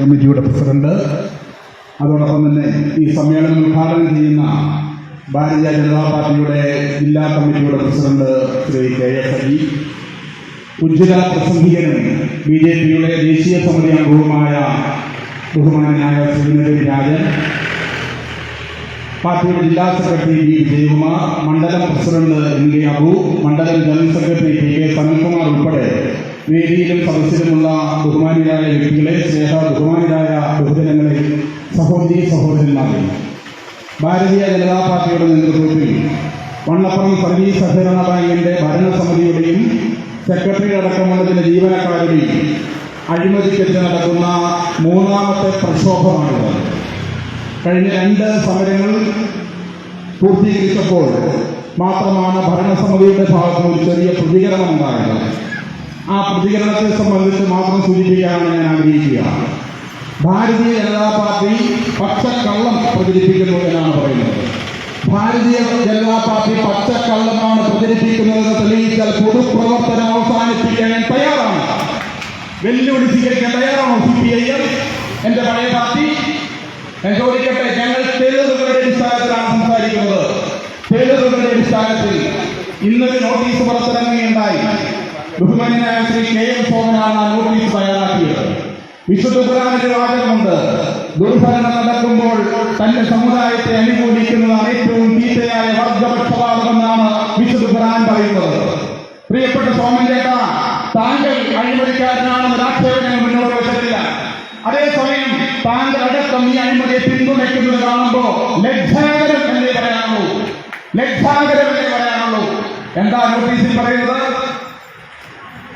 കമ്മിറ്റിയുടെ പ്രസിഡന്റ്, അതോടൊപ്പം തന്നെ ഈ സമ്മേളനം ഉദ്ഘാടനം ചെയ്യുന്ന ഭാരതീയ ജനതാ പാർട്ടിയുടെ ജില്ലാ കമ്മിറ്റിയുടെ പ്രസിഡന്റ് ശ്രീ KS അലി, ഉജ്ജ്വല പ്രസംഗികനും BJPയുടെ ദേശീയ സമിതി അംഗവുമായ ബഹുമാനായ ശ്രീ രാജൻ, പാർട്ടിയുടെ ജില്ലാ സെക്രട്ടറി B വിജയകുമാർ, മണ്ഡലം പ്രസിഡന്റ് NK അബു, മണ്ഡലം ജനറൽ സെക്രട്ടറി PK സനൽകുമാർ ഉൾപ്പെടെ വേദിയിലും സദസ്സിലുമുള്ള ബഹുമാനിയായ വ്യക്തികളെ, ബഹുമാനിയായ ബഹുജനങ്ങളെ, സഹോദരി സഹോദരന്മാരെ, ഭാരതീയ ജനതാ പാർട്ടിയുടെ നേതൃത്വത്തിൽ വണ്ണപ്പുറം സർവീസ് സഹകരണ ബാങ്കിന്റെ ഭരണസമിതിയുടെയും സെക്രട്ടറി അടക്കമുള്ള ചില ജീവനക്കാരുടെയും അഴിമതിക്കെതിരെ നടക്കുന്ന മൂന്നാമത്തെ പ്രക്ഷോഭമാണിത്. കഴിഞ്ഞ 2 സമരങ്ങൾ പൂർത്തീകരിച്ചപ്പോൾ മാത്രമാണ് ഭരണസമിതിയുടെ ഭാഗത്ത് ഒരു ചെറിയ പ്രതികരണം ഉണ്ടായത്. ആ പ്രതികരണത്തെ സംബന്ധിച്ച് മാത്രം സൂചിപ്പിക്കാനാണ് ഞാൻ ആഗ്രഹിക്കുക. ഭാരതീയ ജനതാ പാർട്ടി പച്ചക്കള്ളം പ്രചരിപ്പിക്കുന്നു എന്നാണ് പറയുന്നത്. ഭാരതീയ ജനതാ പാർട്ടി പച്ചക്കള്ളമാണ് പ്രചരിപ്പിക്കുന്നതെന്ന് തെളിയിച്ചാൽ പൊതുപ്രവർത്തനം അവസാനിപ്പിക്കാൻ ഞാൻ തയ്യാറാണ്. വെല്ലുവിളി സ്വീകരിക്കാൻ തയ്യാറാണോ CPIM, എന്റെ പഴയ പാർട്ടി? ഞാൻ ചോദിക്കട്ടെ, ഞങ്ങൾ തെളിവുകളുടെ അടിസ്ഥാനത്തിലാണ് സംസാരിക്കുന്നത്. തെളിവുകളുടെ അടിസ്ഥാനത്തിൽ ഇന്നൊരു നോട്ടീസ് പുറത്തിറങ്ങുകയുണ്ടായി. ബഹുമാനായ ശ്രീ KM സോമനാണ് നോട്ടീസ് തയ്യാറാക്കിയത്. വിശുദ്ധ ഖുർആനിൽ വാചകമുണ്ട്, ദുർഭരണം നടക്കുമ്പോൾ തന്റെ സമുദായത്തെ അനുകൂലിക്കുന്നതാണ് ഏറ്റവും തീറ്റയായ വർഗപക്ഷപാതമെന്നാണ് വിശുദ്ധ ഖുർആൻ പറയുന്നത്. പ്രിയപ്പെട്ട സോമൻ ചേട്ടാ, താങ്കൾ അഴിമതിക്കാരനാണെന്ന് ആക്ഷേപങ്ങൾ മുന്നോട്ട് വെച്ചിട്ടില്ല. അതേസമയം താങ്കൾ അടക്കം ഈ അഴിമതിയെ പിന്തുണയ്ക്കുന്നത് കാണുമ്പോ ലജ്ജാകരം എന്നേ പറയാനുള്ളൂ, ലജ്ജാകരം എന്നേ പറയാനുള്ളൂ. എന്താ നോട്ടീസിൽ പറയുന്നത്?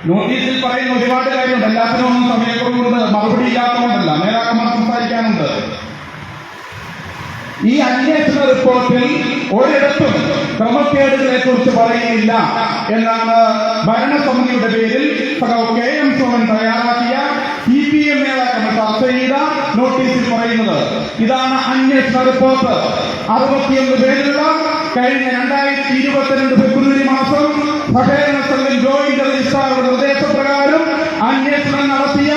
നോട്ടീസിൽ പറയുന്ന ഒരുപാട് കാര്യമുണ്ട്. എല്ലാത്തിനും ഒന്നും സമയക്കുറവുണ്ട്, മറുപടി ഇല്ലാത്തതുകൊണ്ടല്ല, നേതാക്കന്മാർ സംസാരിക്കാനുണ്ട്. ഈ അന്വേഷണ റിപ്പോർട്ടിൽ ഒരിടത്തും ക്രമക്കേടുകളെ കുറിച്ച് പറയുന്നില്ല എന്നാണ് ഭരണസമിതിയുടെ പേരിൽ KM സോമൻ തയ്യാറാക്കിയ CPM നേതാക്കൾ ചർച്ച ചെയ്ത നോട്ടീസിൽ പറയുന്നത്. ഇതാണ് അന്വേഷണ റിപ്പോർട്ട്. 61 പേരുള്ള കഴിഞ്ഞ 2022 ഫെബ്രുവരി മാസം സഹകരണ സംഘം ജോയിന്റ് രജിസ്ട്രാറുടെ നിർദ്ദേശപ്രകാരം അന്വേഷണം നടത്തിയ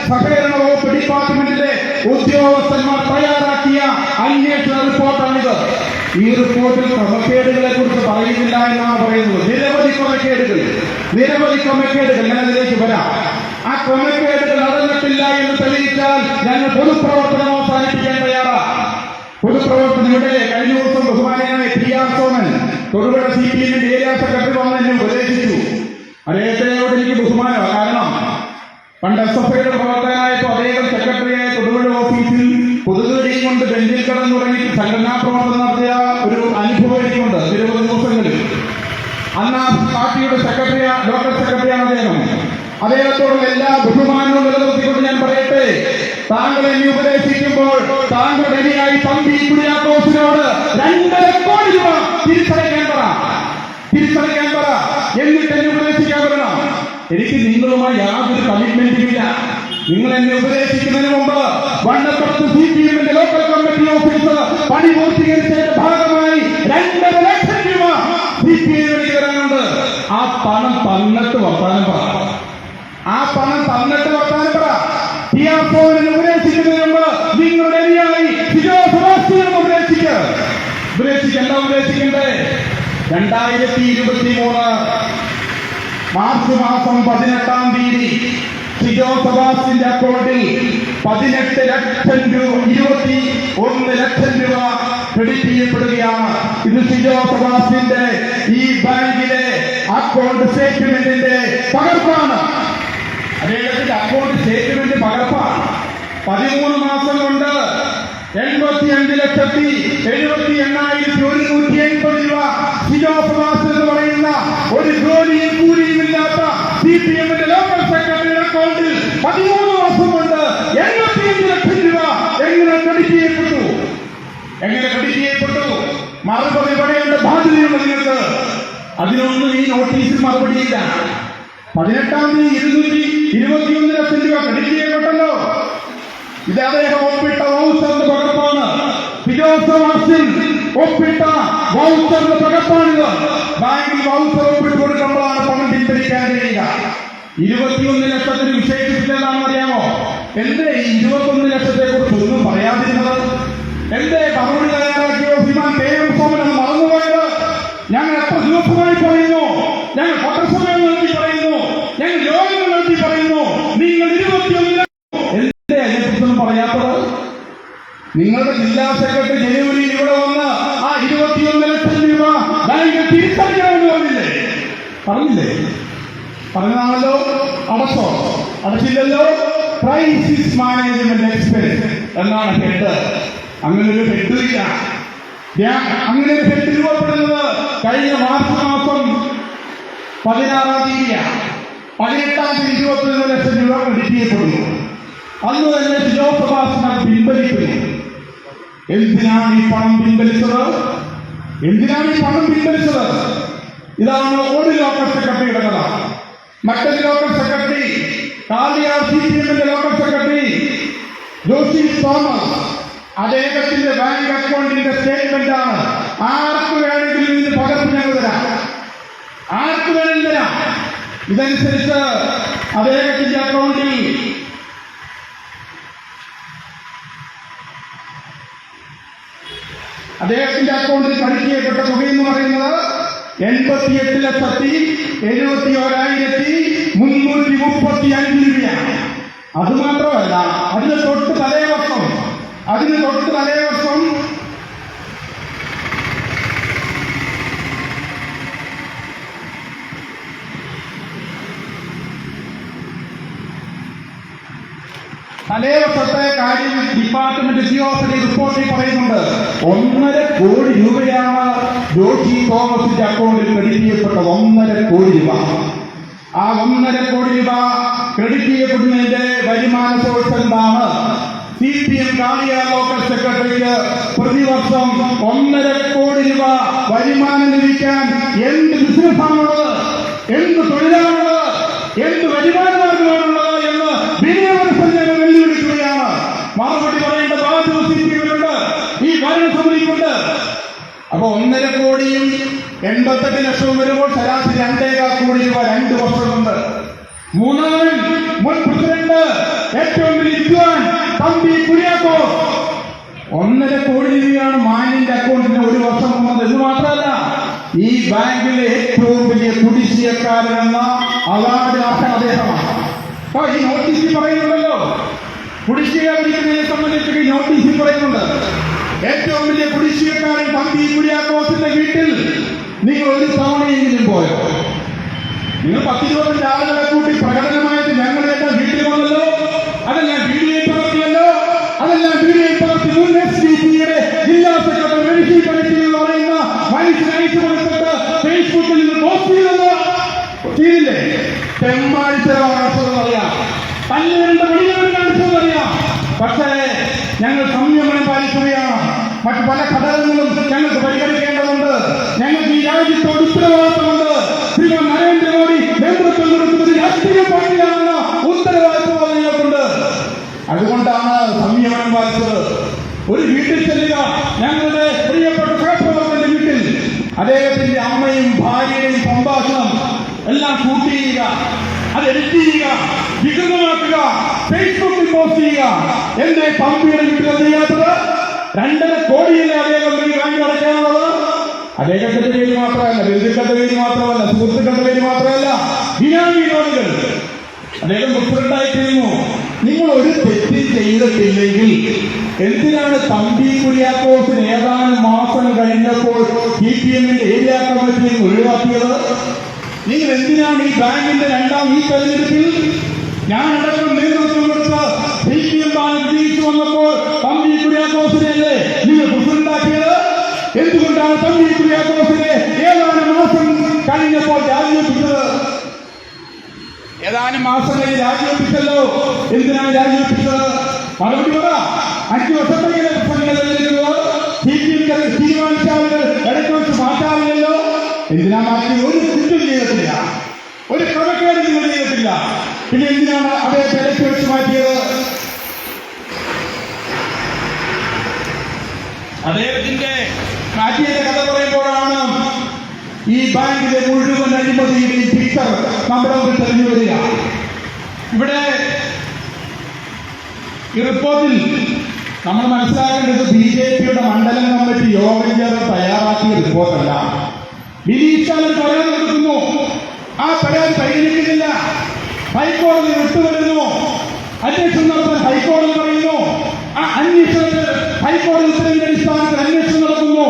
സഹകരണ വകുപ്പ് ഡിപ്പാർട്ട്മെന്റിലെ ഉദ്യോഗസ്ഥന്മാർ തയ്യാറാക്കിയ അന്വേഷണ റിപ്പോർട്ടാണിത്. ഈ റിപ്പോർട്ടിൽ ക്രമക്കേടുകളെ കുറിച്ച് പറയുന്നില്ല എന്നാണ് പറയുന്നത്. നിരവധി ക്രമക്കേടുകൾ ഞാൻ അതിലേക്ക് വരാം. ആ ക്രമക്കേടുകൾ നടന്നിട്ടില്ല എന്ന് തെളിയിച്ചാൽ ഞങ്ങൾ പൊതുപ്രവർത്തനം അവസാനിപ്പിക്കാൻ തയ്യാറാണ്. പൊതുപ്രവർത്തനം ഇവിടെ കഴിഞ്ഞ ദിവസം ബഹുമാനായ PR സോമൻ തൊടുപുഴ CPMന്റെ ഏരിയ സെക്രട്ടറി വന്ന് എന്നെ ഉപദേശിച്ചു. അദ്ദേഹത്തിനോട് എനിക്ക് ബഹുമാനമാണ്. കാരണം പണ്ട് SFIയുടെ പ്രവർത്തകനായപ്പോൾ അദ്ദേഹം സെക്രട്ടറിയായ തൊടുപുഴ ഓഫീസിൽ പൊതുജീവിയും കൊണ്ട് ബെഞ്ചിൽ കിടന്നു തുടങ്ങി സംഘടനാ പ്രവർത്തനം നടത്തിയ ഒരു അനുഭവം എനിക്കുണ്ട്. നിരവധി ദിവസങ്ങളിൽ അന്ന് ആ പാർട്ടിയുടെ ലോക്കൽ സെക്രട്ടറിയാണ് അദ്ദേഹം. അദ്ദേഹത്തോടുള്ള എല്ലാ ബഹുമാനവും നിലനിർത്തിക്കൊണ്ട് ഞാൻ പറയട്ടെ, താങ്കൾ എന്നെ ഉപദേശിക്കുമ്പോൾ താങ്കളുടെ അനിയായി തമ്പി കുര്യാക്കോസിനോട് 2.5 കോടി രൂപ തിരിച്ചടയ്ക്കാൻ പറ, എന്നിട്ട് എന്നെ ഉപദേശിക്കാൻ വരണം. എനിക്ക് നിങ്ങളുമായി യാതൊരു കമ്മിറ്റ്മെന്റുമില്ല. നിങ്ങൾ എന്നെ ഉപദേശിക്കുന്നതിന് മുമ്പ് വണ്ണപ്പുറത്ത് CPMന്റെ ലോക്കൽ കമ്മിറ്റി ഓഫീസ് പണി പൂർത്തീകരിച്ചതിന്റെ ഭാഗമായി 2.5 ലക്ഷം രൂപ CPM തരാനുണ്ട്. ആ പണം തന്നിട്ട് വർത്താനം പറ. PR സോമനെ ഉപദേശിക്കുന്നതിന് മുമ്പ് നിങ്ങളുടെ അനിയായി സിജോ സെബാസ്റ്റ്യനെ ഉപദേശിക്കണ്ടേ? 2023 മാർച്ച് മാസം 18-ാം തീയതി സിജോ സെബാസ്റ്റ്യന്റെ അക്കൗണ്ടിൽ 18 ലക്ഷം രൂപ 21 ലക്ഷം രൂപ ക്രെഡിറ്റ് ചെയ്യപ്പെടുകയാണ്. ഇത് സിജോ സെബാസ്റ്റ്യന്റെ ഈ ബാങ്കിലെ അക്കൗണ്ട് സ്റ്റേറ്റ്മെന്റിന്റെ പകർപ്പാണ്. അദ്ദേഹത്തിന്റെ അക്കൗണ്ട് സ്റ്റേറ്റ്മെന്റ് പകർപ്പാണ്. 13 മാസം കൊണ്ട് 85,78,180 രൂപ സിജോ സെബാസ്റ്റ്യൻ എന്ന് പറയുന്ന ഒരു ജോലിയും കൂലിയുമില്ലാത്ത CPMന്റെ ലോക്കൽ സെക്രട്ടറിയുടെ അക്കൗണ്ടിൽ 13 മാസം കൊണ്ട് 85 ലക്ഷം രൂപ എങ്ങനെ ക്രെഡിറ്റ് ചെയ്യപ്പെട്ടു? മറുപടി പറയേണ്ട ബാധ്യതയുണ്ട് നിങ്ങൾക്ക്. അതിനൊന്നും ഈ നോട്ടീസിൽ മറുപടിയില്ല. 18-ാം തീയതി 221 ലക്ഷം രൂപ ക്രെഡിറ്റ് ചെയ്യപ്പെട്ടല്ലോ. ഇത് അദ്ദേഹം ഒപ്പിട്ട വൗച്ചറിന്റെ പകർപ്പാണ്. സിജോ സെബാസ്റ്റ്യൻ ഒപ്പിട്ട വൗച്ചറിന്റെ പകർപ്പാണിത്. ബാങ്കിൽ വൗച്ചർ ഒപ്പിട്ട് കൊടുക്കുമ്പോഴാണ് പണം പിൻവലിക്കാൻ കഴിയുക. 21 ലക്ഷത്തിന് വിശേഷിപ്പിച്ചതാണെന്ന് അറിയാമോ? എന്തേ ഈ 21 ലക്ഷത്തെ കുറിച്ച് ഒന്നും പറയാതിരുന്നത്? എന്തേ മറുപടി തയ്യാറാക്കിയോ ശ്രീമാൻ KM സോമൻ എന്ന് മറന്നുപോയത്? ഞങ്ങൾ എത്ര ദിവസമായി പറയുന്നു, ഞങ്ങൾ പത്രസമയം നടത്തി പറയുന്നു, ഞങ്ങൾ യോഗങ്ങൾ നടത്തി പറയുന്നു, നിങ്ങൾ 21 എന്തേ അതിനെക്കുറിച്ചൊന്നും പറയാത്തത്? നിങ്ങളുടെ ജില്ലാ സെക്രട്ടറി ജനുവരിയിൽ ഇവിടെ വന്ന് ആ 21 ലക്ഷം രൂപ ബാങ്ക് തിരിച്ചറിയാമെന്ന് പറഞ്ഞില്ലേ? പറഞ്ഞതാണല്ലോ. അടച്ചില്ലല്ലോ. ക്രൈസിസ് മാനേജ്മെന്റ് എക്സ്പെൻസ് എന്നാണ് ഹെഡ്. അങ്ങനെ ഒരു ഹെഡ് ഇല്ല. അങ്ങനെ ഒരു ഹെഡ് രൂപപ്പെടുന്നത് കഴിഞ്ഞ മാർച്ച് മാസം 16-ാം തീയതിയാണ്. 18-ാം തീയതി 21 ലക്ഷം രൂപ ക്രെഡിറ്റ് ചെയ്യപ്പെടുന്നു. അന്ന് തന്നെ ശിരോപ്രഭാഷണം പിൻവലിക്കുന്നു. എന്തിനാണ് ഈ പണം പിൻവലിച്ചത്? ഇതാണ് ഒരു ലോക്കൽ സെക്രട്ടറിയുടെ കഥ. മറ്റൊരു ലോക്കൽ സെക്രട്ടറി, കാളിയാർ CPM-ന്റെ ലോക്കൽ സെക്രട്ടറി ജോഷി തോമസ്, അദ്ദേഹത്തിന്റെ ബാങ്ക് അക്കൗണ്ടിന്റെ സ്റ്റേറ്റ്മെന്റ് ആണ്. ആർക്ക് വേണമെങ്കിലും ഇതിന് പകർപ്പ് ഞങ്ങൾ തരാം. ഇതനുസരിച്ച് അദ്ദേഹത്തിന്റെ അക്കൗണ്ടിൽ ക്രെഡിറ്റ് ചെയ്യപ്പെട്ട തുകയെന്ന് പറയുന്നത് 88,71,335 രൂപയാണ്. അതുമാത്രമല്ല, അതിന് തൊട്ട് തലേവർഷം തലേവർഷത്തെ കാര്യം ഡിപ്പാർട്ട്മെന്റ് ജിയോസി റിപ്പോർട്ടിൽ പറയുന്നുണ്ട്. 1.5 കോടി രൂപയാണ് ജോഷി തോമസിന്റെ അക്കൗണ്ടിൽ ക്രെഡിറ്റ് ചെയ്യപ്പെട്ടത്. 1.5 കോടി രൂപ. ആ 1.5 കോടി രൂപ ക്രെഡിറ്റ് ചെയ്യപ്പെടുന്നതിന്റെ വരുമാന സോഴ്സ് എന്താണ്? CPM കാളിയാർ ലോക്കൽ സെക്രട്ടറിക്ക് പ്രതിവർഷം 1.5 കോടി രൂപ വരുമാനം ലഭിക്കാൻ എന്ത് ബിസിനസ്സാണുള്ളത്, എന്ത് തൊഴിലാണുള്ളത്, എന്ത് വരുമാനമാർഗമാണുള്ളത് എന്ന് വിനയമനുസരിച്ച് വെല്ലുവിളിക്കുകയാണ്. മറുപടി പറയേണ്ട ബാധ്യത CPM-നുണ്ട്, ഈ ഭരണസമിതിക്കുണ്ട്. അപ്പൊ 1.5 കോടിയും 88 ലക്ഷവും വരുമ്പോൾ ശരാശരി 2.25 കോടി രൂപ 2 വർഷം കൊണ്ട്. മൂന്നാമൻ മുൻ പ്രസിഡന്റ്, ഏറ്റവും വലിയ വിദ്വാൻ തമ്പി കുര്യാക്കോസ്, 1.5 കോടി രൂപയാണ് മാന്യന്റെ അക്കൗണ്ടിന് ഒരു വർഷം വന്നത്. ഇത് മാത്രമല്ല, ഈ ബാങ്കിലെ ഏറ്റവും വലിയ കുടിശ്ശികക്കാരനെന്ന അവാർഡ് അദ്ദേഹമാണ്. അപ്പൊ ഈ നോട്ടീസിൽ പറയുന്നുണ്ടല്ലോ, കുടിശ്ശിക പിടിക്കുന്നതിനെ സംബന്ധിച്ച് ഈ നോട്ടീസിൽ പറയുന്നുണ്ട്. ഏറ്റവും വലിയ കുടിശ്ശികക്കാരൻ തമ്പി കുര്യാക്കോസിന്റെ വീട്ടിൽ നിങ്ങൾ ഒരു തവണയെങ്കിലും പോയോ? നിങ്ങൾ 10-20 ആളുകളെ കൂട്ടി പ്രകടനമായിട്ട് ഞങ്ങളെല്ലാം വീട്ടിൽ വന്നല്ലോ, അതെല്ലാം വീഡിയോയിൽ പകർത്തിയല്ലോ, അതെല്ലാം വീഡിയോയിൽ പകർത്തി മുൻ SDPയുടെ ജില്ലാ സെക്രട്ടറി മെഡിക്കൽ കമ്മിറ്റി എന്ന് പറയുന്ന മനുഷ്യനയച്ചു കൊടുത്തിട്ട് ഫേസ്ബുക്കിൽ നിന്ന് പോസ്റ്റ് ചെയ്തില്ലേ? തെമ്മാഴ്ചറിയാം, തല്ലുകളുടെ മണികൾ കാണിച്ചതറിയാം. പക്ഷേ ഞങ്ങൾ സംയമനം പാലിക്കുകയാണ്. മറ്റു പല ഘടകങ്ങളും ഞങ്ങൾക്ക് പരിഗണിക്കേണ്ടതുണ്ട്. ഞങ്ങൾക്ക് ഈ രാജ്യത്തോട് ഉത്തരവാദിത്തമുണ്ട്. ശ്രീമാൻ നരേന്ദ്രമോദി നേതൃത്വം കൊടുക്കുന്നത് രാഷ്ട്രീയ പാർട്ടിയാണെന്ന ഉത്തരവാദിത്വം ഞങ്ങൾക്കുണ്ട്. അതുകൊണ്ടാണ് സംയമനം പാലിച്ചത്. ഒരു വീട്ടിൽ ചെല്ലുക, ഞങ്ങളുടെ പ്രിയപ്പെട്ട സഹപ്രവർത്തകന്റെ വീട്ടിൽ അദ്ദേഹത്തിന്റെ അമ്മയും ഭാര്യയും സംഭാഷണം എല്ലാം ഷൂട്ട് ചെയ്യുക, അത് എഡിറ്റ് ചെയ്യുക, വികൃതമാക്കുക, ഫേസ്ബുക്കിൽ പോസ്റ്റ് ചെയ്യുക. എന്റെ തമ്പിയുടെ വീട്ടിൽ ചെയ്യാത്തത് 2.5 കോടിയല്ലേ അദ്ദേഹം ബാങ്ക് അടയ്ക്കാനുള്ളത്? അദ്ദേഹത്തിന്റെ പേര് മാത്രമല്ല, ബന്ധുക്കളുടെ പേര് മാത്രമല്ല, സുഹൃത്തുക്കളുടെ പേര് മാത്രമല്ല, ബിനാമി ലോണുകൾ. അദ്ദേഹം പ്രസിഡന്റായിട്ടിരുന്നു. നിങ്ങൾ ഒരു തെറ്റ് ചെയ്തിട്ടില്ലെങ്കിൽ എന്തിനാണ് തമ്പി കുര്യാക്കോസിന് ഏതാനും മാസം കഴിഞ്ഞപ്പോൾ CPM-ന്റെ ഏരിയ കമ്മിറ്റിയിൽ ഒഴിവാക്കിയത്? നിങ്ങൾ എന്തിനാണ് ഈ ബാങ്കിന്റെ ഈ തെരഞ്ഞെടുപ്പിൽ ഞാൻ അടക്കം നേതൃത്വം കൊടുത്ത CPM ബാങ്ക് വിജയിച്ചു വന്നപ്പോൾ തമ്പി കുര്യാക്കോസിനെയല്ലേ നിങ്ങൾ പ്രസിഡന്റാക്കിയത്? എന്തുകൊണ്ടാണ് തമ്പി കുര്യാക്കോസിനെ ഏതാനും മാസം കഴിഞ്ഞപ്പോൾ രാജിവെപ്പിച്ചത്? ഏതാനും മാസം കഴിഞ്ഞ് രാജിവെപ്പിച്ചല്ലോ. എന്തിനാണ് രാജിവെപ്പിച്ചത്? മറുപടി പറ. 5 വർഷത്തേക്ക് CPM തീരുമാനിച്ച ആളുകൾ ഇടയ്ക്ക് വെച്ച് മാറ്റാറില്ലല്ലോ. എന്തിനാ മാറ്റി? ഒരു കുറ്റം ചെയ്തിട്ടില്ല, ഒരു ക്രമക്കേട് നിങ്ങൾ ചെയ്തിട്ടില്ല. പിന്നെ എന്തിനാണ് അദ്ദേഹത്തെ ഇടയ്ക്ക് വെച്ച് മാറ്റിയത്? അദ്ദേഹത്തിന്റെ മാറ്റിയതിന്റെ കഥ പറയുമ്പോഴാണ് ഈ ബാങ്കിലെ മുഴുവൻ അഴിമതിയുടെയും പിക്ചർ നമ്മുടെ മുമ്പിൽ തെളിഞ്ഞു വരിക. ഇവിടെ ഈ റിപ്പോർട്ടിൽ നമ്മൾ മനസ്സിലാക്കേണ്ടത് BJPയുടെ മണ്ഡലം കമ്മിറ്റി യോഗം ചേർന്ന് തയ്യാറാക്കിയ റിപ്പോർട്ടല്ല. വിനീഷാലൻ പരാതി കൊടുക്കുന്നു, ആ പരാതി പരിഗണിക്കുന്നില്ല, ഹൈക്കോടതി വിട്ടുവരുന്നു, അന്വേഷണം നടത്താൻ ഹൈക്കോടതി പറയുന്നു, ആ അന്വേഷണത്തിൽ ഹൈക്കോടതി ഉത്തരവിന്റെ അടിസ്ഥാനത്തിൽ അന്വേഷണം നടത്തുന്നു.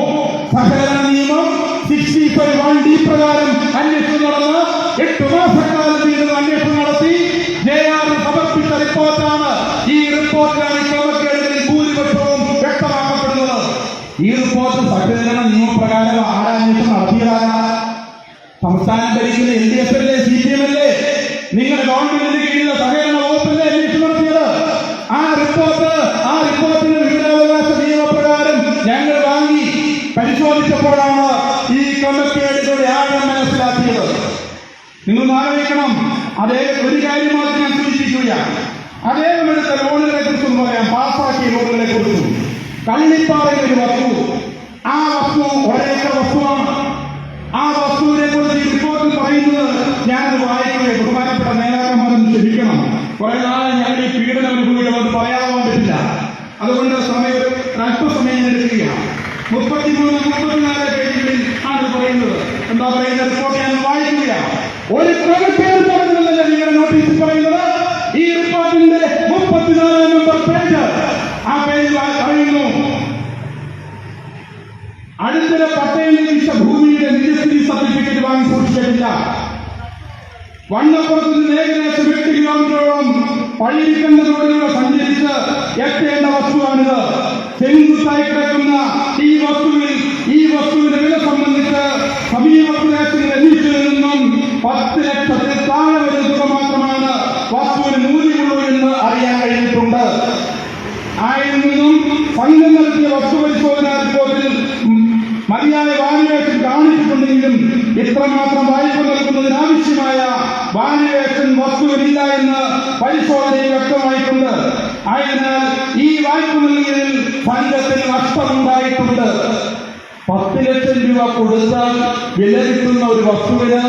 സഹകരണ നിയമം 65(1)D പ്രകാരം അന്വേഷണം നടന്ന് 8 മാസക്കാലം നീണ്ടുന്ന അന്വേഷണം നടത്തി JR സമർപ്പിച്ച റിപ്പോർട്ടാണ്. ഈ റിപ്പോർട്ടിലാണ് ക്രമക്കേടുകളിൽ ഭൂരിപക്ഷവും വ്യക്തമാക്കപ്പെടുന്നത്. ഈ റിപ്പോർട്ട് സഹകരണ നിയമപ്രകാരം ആരാന്വേഷണം നടത്തിയതാണ്. സംസ്ഥാനം ഭരിക്കുന്ന LDF അല്ലേ, CPM അല്ലേ, നിങ്ങളുടെ ഗവൺമെന്റിന് കീഴിലുള്ള സഹകരണ വകുപ്പിന്റെ അന്വേഷണം നടത്തിയത്. ആ റിപ്പോർട്ടിന്റെ വിവരാവകാശ നിയമപ്രകാരം ഞങ്ങൾ വാങ്ങി പരിശോധിച്ചപ്പോഴാണ് ഈ ക്രമക്കേടുകളുടെ ആഴം മനസ്സിലാക്കിയത്. നിങ്ങൾ ആലോചിക്കണം. അതേ ഒരു കാര്യം മാത്രം ഞാൻ സൂചിപ്പിക്കുകയാണ്. അദ്ദേഹം എടുത്ത ലോണുകളെ കുറിച്ചും പറയാം, പാസാക്കിയ ലോണുകളെ കുറിച്ചും. കള്ളിപ്പാറയിൽ ഒരു വസ്തു, ആ വസ്തു 1 ഏക്കർ വസ്തുവാണ്. ആ വസ്തുവിനെ കുറിച്ച് ഈ റിപ്പോർട്ടിൽ പറയുന്നത് ഞാനത് വായിക്കുകയും ബഹുമാനപ്പെട്ട നേതാക്കന്മാരൊന്നും ക്ഷമിക്കണം. കുറെ നാളെ ഞങ്ങൾ ഈ പീഡനം അനുഭവിക്കുന്നത് പറയാൻ പറ്റില്ല. അതുകൊണ്ട് അല്പസമയം എടുക്കുകയാണ്. 33-34 പേജുകളിൽ ആണ് പറയുന്നത്. എന്താ പറയുന്ന റിപ്പോർട്ട് ഞാൻ വായിക്കുകയാണ്. ഒരു ക്രമക്കേട് പറഞ്ഞതല്ല നിങ്ങളുടെ നോട്ടീസിൽ പറയുന്നത്. ഈ റിപ്പോർട്ടിന്റെ 34 നമ്പർ പേജ്, ആ പേജിൽ പറയുന്നു, അടുത്തിടെ പട്ടയം ലഭിച്ച ഭൂമിയുടെ നിജസ്ഥിതി സർട്ടിഫിക്കറ്റ് വാങ്ങി സൂക്ഷിച്ചിട്ടില്ല. വണ്ണപ്പുറത്ത് നിന്ന് ഏകദേശം 8 കിലോമീറ്ററോളം പള്ളിക്കണ്ട റോഡിലൂടെ സഞ്ചരിച്ച് എത്തേണ്ട വസ്തുവാണിത്. ചെങ്കുത്തായി കിടക്കുന്ന ഈ വസ്തുവിന്റെ വില സംബന്ധിച്ച് സമീപ പ്രദേശങ്ങളിൽ അന്വേഷിച്ചതിൽ നിന്നും 10 ലക്ഷത്തിൽ താഴെ വരുന്ന തുക മാത്രമാണ് വസ്തുവിന് മൂല്യമുള്ളൂ എന്ന് അറിയാൻ കഴിഞ്ഞിട്ടുണ്ട്. ആയിൽ നിന്നും സംഘം നടത്തിയ വസ്തു പരിശോധനാ റിപ്പോർട്ടിൽ മതിയായ വാല്യുവേഷൻ കാണിച്ചിട്ടുണ്ടെങ്കിലും ഇത്രമാത്രം വായ്പ നൽകുന്നതിനാവശ്യമായ വാല്യുവേഷൻ വസ്തുവിനില്ല എന്ന് പരിശോധനയിൽ വ്യക്തമായിട്ടുണ്ട്. ആയതിനാൽ ഈ വായ്പ നൽകിയതിൽ സംഘത്തിന് നഷ്ടമുണ്ടായിട്ടുണ്ട്. 10 ലക്ഷം രൂപ കൊടുത്താൽ വില കിട്ടുന്ന ഒരു വസ്തുവിന്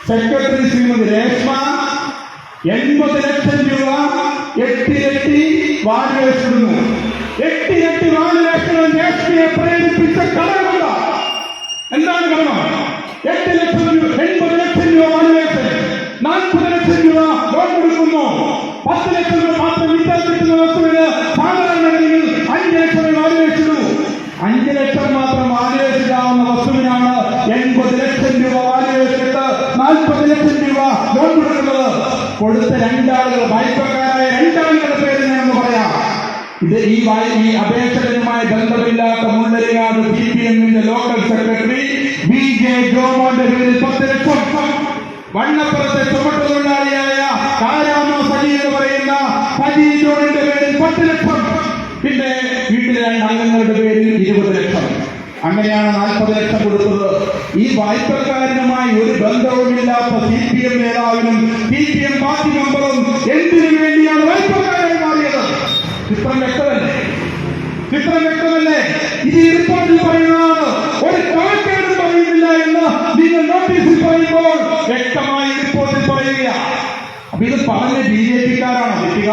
സെക്രട്ടറി ശ്രീമതി രേഷ്മ 80 ലക്ഷം രൂപ 8 ഇരട്ടി വാല്യുവേഷൻ ഇടുന്നു. 8 ഇരട്ടി വാല്യുവേഷൻ രേഷ്മയെ പ്രേരിപ്പിച്ച ഘടകമല്ല. എന്താണ് ഘടകം? 8 ലക്ഷം രൂപ 80 ലക്ഷം രൂപ വാല്യുവേഷൻ, 40 ലക്ഷം രൂപ ലോൺ കൊടുക്കുന്നു. 10 ലക്ഷം രൂപ മാത്രം വിറ്റാൻ കിട്ടുന്ന വസ്തുവിന് സാധാരണഗതിയിൽ 5 ലക്ഷം വാല്യുവേഷൻ ഇടൂ. 5 ലക്ഷം മാത്രം വാല്യുവേഷനാവുന്ന വസ്തുവിനാണ് 80 ലക്ഷം രൂപ വാല്യുവേഷൻ ഇട്ട് 40 ലക്ഷം രൂപ ലോൺ കൊടുക്കുന്നത്. കൊടുത്ത 2 ആളുകൾ, വായ്പക്കാരായ 2 ആളുകളുടെ പേര് ഞാനെന്ന് പറയാം. ഇത് ഈ അപേക്ഷകനുമായി ബന്ധമില്ലാത്ത മുണ്ടരിങ്ങാട് CPMന്റെ ലോക്കൽ സെക്രട്ടറി BJ ജോമോന്റെ പേരിൽ 10 ലക്ഷം, വണ്ണപ്പുറത്തെ ചുമട്ടുതൊഴിലാളിയായ കാരാമോ സജി എന്ന് പറയുന്ന സജി ജോണിന്റെ പേരിൽ 10 ലക്ഷം, പിന്നെ വീട്ടിലെ 2 അംഗങ്ങളുടെ പേരിൽ 20 ലക്ഷം. അങ്ങനെയാണ് 40 ലക്ഷം കൊടുത്തത്. ഈ വായ്പക്കാരനുമായി ഒരു ബന്ധവുമില്ലാത്ത CPM നേതാവിനും CPM പാർട്ടി മെമ്പറും എന്തിനു വേണ്ടിയാണ് വായ്പക്കാരായി മാറിയത്? ചിത്രം വ്യക്തമല്ലേ? ഇത് ഈ റിപ്പോർട്ടിൽ പറയുന്നതാണ്. ഒരു ക്രമക്കേടും പറയുന്നില്ല എന്ന് നിങ്ങൾ നോട്ടീസിൽ പറയുമ്പോൾ വ്യക്തമായി റിപ്പോർട്ടിൽ പറയുക. അപ്പൊ ഇത് പറഞ്ഞ BJPക്കാരാണ് തെറ്റുക.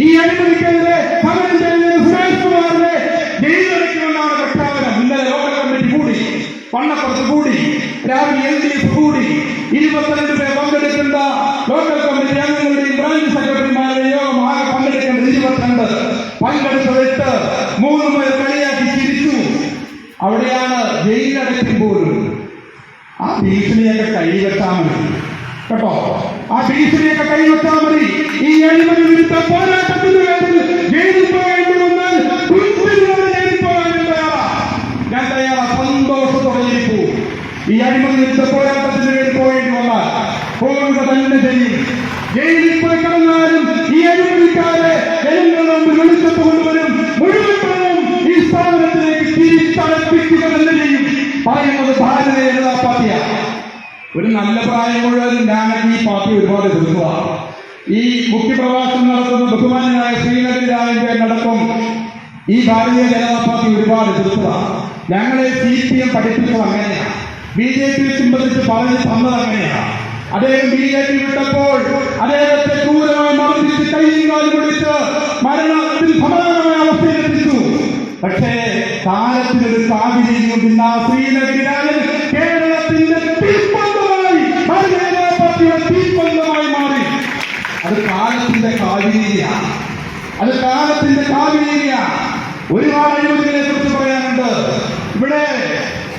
ഈ അഴിമതിക്കെതിരെ സമരം ചെയ്യുന്ന സുരേഷ് കുമാറിനെ ജയിലടയ്ക്കുമെന്നാണ് പ്രഖ്യാപനം. ഇന്നലെ ലോക്കൽ കമ്മിറ്റി കൂടി, വണ്ണപ്പുറത്ത് കൂടി, രാവിലെ LDF കൂടി, 22 പേർ പങ്കെടുക്കേണ്ട ലോക്കൽ കമ്മിറ്റി അംഗങ്ങളുടെയും ബ്രാഞ്ച് സെക്രട്ടറിമാരുടെയും യോഗം ആകെ പങ്കെടുക്കേണ്ടത് 22. പങ്കെടുത്തിട്ട് 3 പേർ കളിയാക്കി ചിരിച്ചു. അവിടെയാണ് ജയിലടയ്ക്കുമ്പോഴും ആ ഭീഷണിയൊക്കെ കൈവെട്ടാൽ മതി കേട്ടോ. ആ ഭീഷണിയൊക്കെ കൈവെട്ടാൽ മതി. ഈ അഴിമതി വിരുദ്ധ പോരാട്ടത്തിന്റെ പേരിൽ ജയിലിൽ പോകേണ്ടി വന്നാൽ ജയിലിൽ പോകാൻ ഞാൻ തയ്യാറാ. സന്തോഷത്തോടെ ഇരിക്കൂ. ഈ അഴിമതി വിരുദ്ധ പോരാട്ടത്തിന്റെ പേരിൽ പോകേണ്ടി വന്നാൽ പോവുക തന്നെ ചെയ്യും. ജയിലിൽ പോയി കിടന്നാലും ഈ അഴിമതിക്കാരെ ജനങ്ങളുടെ മുമ്പ് വെളിച്ചത്ത് കൊണ്ടുവരും. മുഴുവൻ പണവും ഈ സ്ഥാപനത്തിലേക്ക് തിരിച്ചടപ്പിക്കുക തന്നെ ചെയ്യും. പറയുന്നത് ഭാരതീയ ജനതാ പാർട്ടിയാണ്. ഒരു നല്ല പ്രായം മുഴുവൻ ഞാൻ ഈ പാർട്ടി ഒരുപാട് എതിർക്കുക. ഈ മുഖ്യപ്രഭാഷണം നടത്തുന്ന ബഹുമാന്യനായ ശ്രീനഗർ രാജൻ ഈ ഭാരതീയ ജനതാ പാർട്ടി ഒരുപാട് എതിർക്കുക. ഞങ്ങളെ CPM പഠിപ്പിച്ചത് അങ്ങനെയാണ്. BJPയെ സംബന്ധിച്ച് പറഞ്ഞു തന്നത് അങ്ങനെയാണ്. അദ്ദേഹം BJP വിട്ടപ്പോൾ അദ്ദേഹത്തെ ക്രൂരമായി മർദ്ദിച്ച് കൈയും കാലും പിടിച്ച് അത് കാലത്തിന്റെ കാവ്യരീതിയാണ്. അത് കാലത്തിന്റെ കാവ്യരീതിയാണ്. ഒരുപാട് അഴിമതികളെ കുറിച്ച് പറയാനുണ്ട്. ഇവിടെ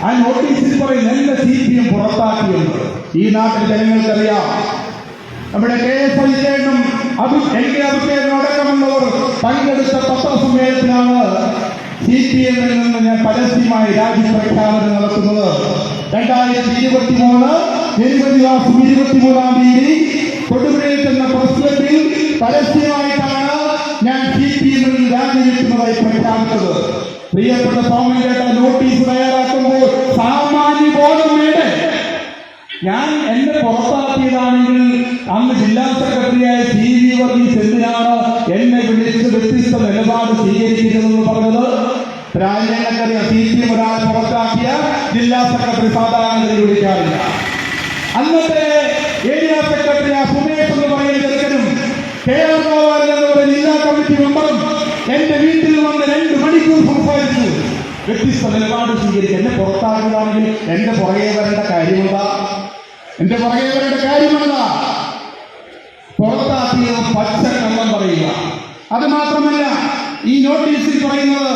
ആ നോട്ടീസിൽ പറയും നല്ല CPM പുറത്താക്കിയുണ്ട്. ഈ നാട്ടിൽ ജനങ്ങൾക്കറിയാം. നമ്മുടെ KS വിജയനും NK അഭിഷേകനും അടക്കമുള്ളവർ പങ്കെടുത്ത പത്രസമ്മേളനത്തിലാണ് CPM-ൽ നിന്ന് ഞാൻ പരസ്യമായി രാജ്യപ്രഖ്യാപനം നടത്തുന്നത്. 2023 ജനുവരി മാസം 23-ാം തീയതി തൊടുപുഴയിൽ എന്ന പ്രസ് ക്ലബ്ബിൽ പരസ്യമായിട്ടാണ് ഞാൻ CPM-ൽ രാജിവെക്കുന്നതായി പ്രഖ്യാപിച്ചത്. പ്രിയപ്പെട്ട സോമൻചേട്ട, നോട്ടീസ് തയ്യാറാക്കുമ്പോൾ സാമാന്യ ബോധം വേണ്ടേ? ഞാൻ എന്നെ പുറത്താക്കിയതാണെങ്കിൽ അന്ന് ജില്ലാ സെക്രട്ടറിയായ CV വർഗീസ് എന്തിനാണ് എന്നെ വിളിച്ച് വ്യത്യസ്ത നിലപാട് സ്വീകരിക്കുന്നതെന്ന് പറഞ്ഞത്? രാജ്യങ്ങൾക്കറിയാം, CPM ഒരാൾ പുറത്താക്കിയ ജില്ലാ സെക്രട്ടറി സാധാരണ വിളിക്കാറില്ല. അന്നത്തെ ഏരിയ സെക്രട്ടറി സുമേഷ് എന്ന് പറയുന്ന ചെറുക്കനും KR ഗോപാലൻ എന്ന് പറയുന്ന ജില്ലാ കമ്മിറ്റി മെമ്പറും എന്റെ വീട്ടിൽ വന്ന് 2 മണിക്കൂർ സംസാരിച്ചു. വ്യത്യസ്ത നിലപാട് സ്വീകരിക്കുക. എന്നെ പുറത്താക്കുകയാണെങ്കിൽ എന്റെ പുറകെ വരേണ്ട കാര്യമെന്താ? എന്റെ പുറകെ വരേണ്ട കാര്യമെന്താ? പുറത്താക്കിയത് പച്ച കള്ളം പറയുക. അത് മാത്രമല്ല, ഈ നോട്ടീസിൽ പറയുന്നത്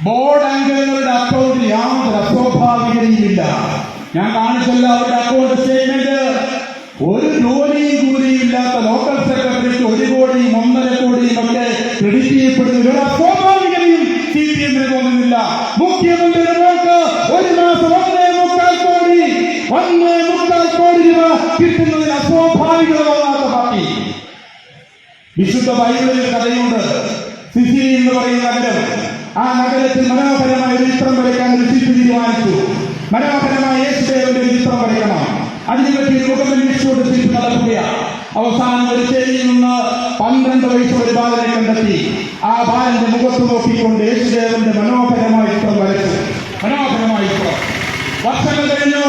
ബോർഡ് അംഗങ്ങളുടെ അക്കൗണ്ടിൽ യാതൊരു അസ്വാഭാവികതയുമില്ല. ഞാൻ കാണിച്ചല്ല അവരുടെ അക്കൗണ്ട് സ്റ്റേറ്റ്മെന്റ്. ഒരു ജോലിയും കൂലിയും ഇല്ലാത്ത ലോക്കൽ സെക്രട്ടറിക്ക് 1 കോടിയും 1.5 കോടിയും ഒക്കെ ക്രെഡിറ്റ് ചെയ്യപ്പെടുന്ന ഒരു അസ്വാഭാവികതയും CPM-ന് തോന്നുന്നില്ല. മുഖ്യമന്ത്രിയുടെ മോൾക്ക് ഒരു മാസം 1.25 കോടി രൂപ കിട്ടുന്നതിൽ അസ്വാഭാവികത തോന്നാത്ത പാർട്ടി. വിശുദ്ധ ബൈബിളിൽ കഥയുണ്ട്. സിസിലി എന്ന് പറയുന്ന നഗരം. ആ നഗരത്തിൽ മനോഹരമായ ഒരു ചിത്രം വരയ്ക്കാൻ ഒരു ശില്പി തീരുമാനിച്ചു. മനോഹരമായ യേശുദേവന്റെ ഒരു ചിത്രം വരയ്ക്കണം. അതിനുപറ്റി മുഖമന്വേഷിച്ചുകൊണ്ട് ശില്പി നടക്കുകയാണ്. അവസാനം ഒരു ചേരിയിൽ നിന്ന് 12 വയസ്സുള്ള ഒരു ബാലനെ കണ്ടെത്തി. ആ ബാലന്റെ മുഖത്ത് നോക്കിക്കൊണ്ട് യേശുദേവന്റെ മനോഹരമായ ചിത്രം വരച്ചു. മനോഹരമായ ചിത്രം. വർഷങ്ങൾ കഴിഞ്ഞു.